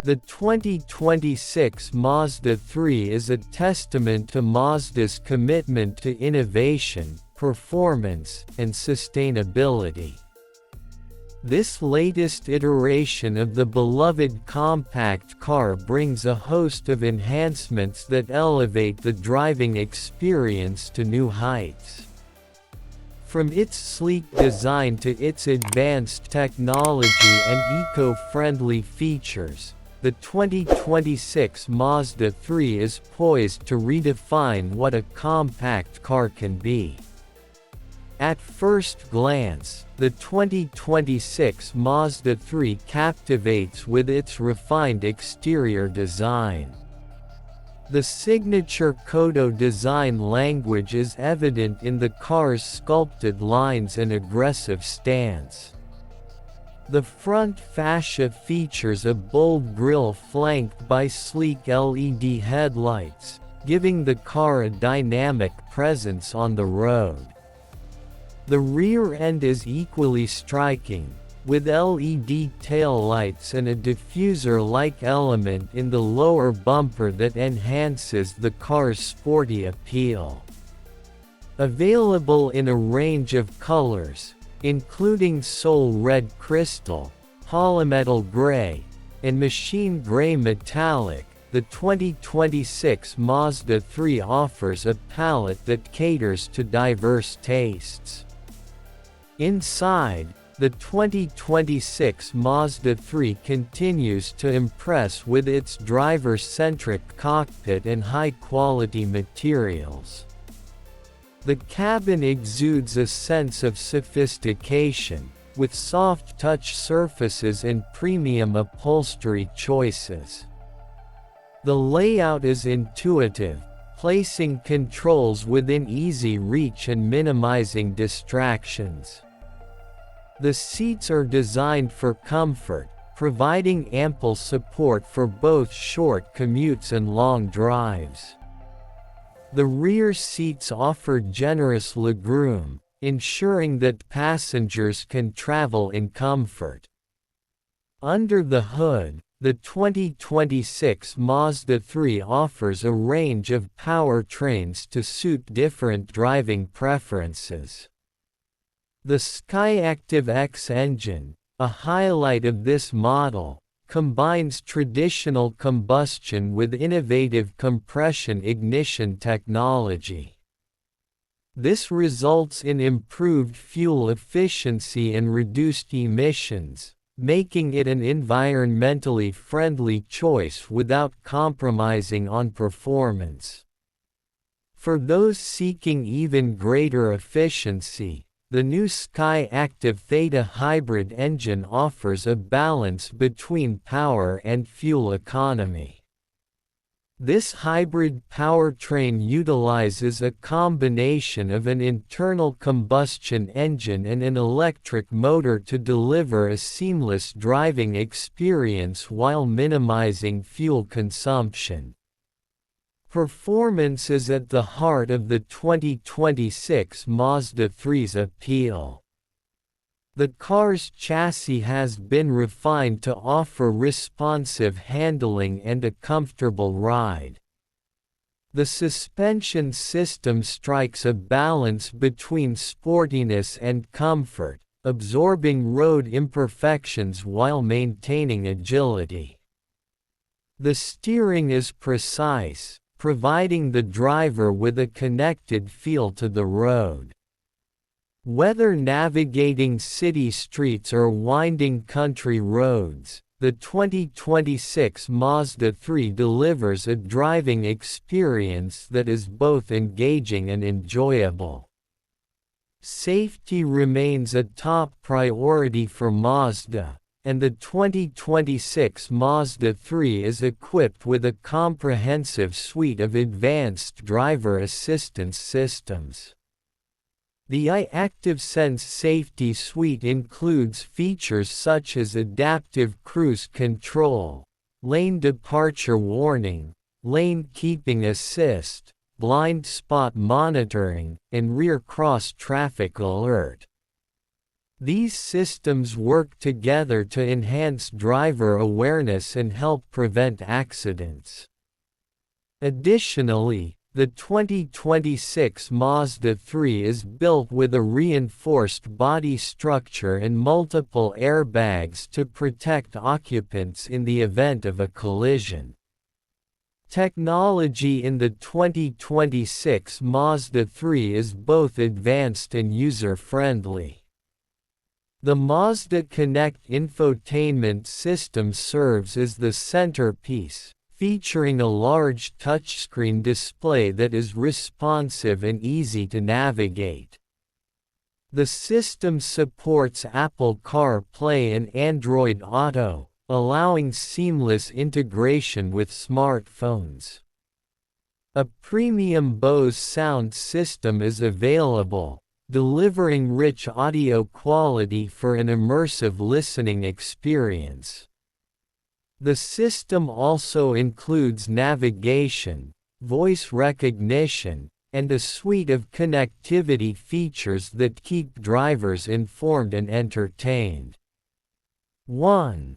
The 2026 Mazda 3 is a testament to Mazda's commitment to innovation, performance, and sustainability. This latest iteration of the beloved compact car brings a host of enhancements that elevate the driving experience to new heights. From its sleek design to its advanced technology and eco-friendly features, the 2026 Mazda 3 is poised to redefine what a compact car can be. At first glance, the 2026 Mazda 3 captivates with its refined exterior design. The signature Kodo design language is evident in the car's sculpted lines and aggressive stance. The front fascia features a bold grille flanked by sleek LED headlights, giving the car a dynamic presence on the road. The rear end is equally striking, with LED taillights and a diffuser-like element in the lower bumper that enhances the car's sporty appeal. Available in a range of colors, including Soul Red Crystal, Polymetal Gray, and Machine Gray Metallic, the 2026 Mazda 3 offers a palette that caters to diverse tastes. Inside, the 2026 Mazda 3 continues to impress with its driver-centric cockpit and high-quality materials. The cabin exudes a sense of sophistication, with soft touch surfaces and premium upholstery choices. The layout is intuitive, placing controls within easy reach and minimizing distractions. The seats are designed for comfort, providing ample support for both short commutes and long drives. The rear seats offer generous legroom, ensuring that passengers can travel in comfort. Under the hood, the 2026 Mazda 3 offers a range of powertrains to suit different driving preferences. The Skyactiv X engine, a highlight of this model, combines traditional combustion with innovative compression ignition technology. This results in improved fuel efficiency and reduced emissions, making it an environmentally friendly choice without compromising on performance. For those seeking even greater efficiency, the new Skyactiv Theta hybrid engine offers a balance between power and fuel economy. This hybrid powertrain utilizes a combination of an internal combustion engine and an electric motor to deliver a seamless driving experience while minimizing fuel consumption. Performance is at the heart of the 2026 Mazda 3's appeal. The car's chassis has been refined to offer responsive handling and a comfortable ride. The suspension system strikes a balance between sportiness and comfort, absorbing road imperfections while maintaining agility. The steering is precise, providing the driver with a connected feel to the road. Whether navigating city streets or winding country roads, the 2026 Mazda 3 delivers a driving experience that is both engaging and enjoyable. Safety remains a top priority for Mazda, and the 2026 Mazda 3 is equipped with a comprehensive suite of advanced driver assistance systems. The iActiveSense Safety Suite includes features such as adaptive cruise control, lane departure warning, lane keeping assist, blind spot monitoring, and rear cross traffic alert. These systems work together to enhance driver awareness and help prevent accidents. Additionally, the 2026 Mazda 3 is built with a reinforced body structure and multiple airbags to protect occupants in the event of a collision. Technology in the 2026 Mazda 3 is both advanced and user-friendly. The Mazda Connect infotainment system serves as the centerpiece, featuring a large touchscreen display that is responsive and easy to navigate. The system supports Apple CarPlay and Android Auto, allowing seamless integration with smartphones. A premium Bose sound system is available, delivering rich audio quality for an immersive listening experience. The system also includes navigation, voice recognition, and a suite of connectivity features that keep drivers informed and entertained. 1.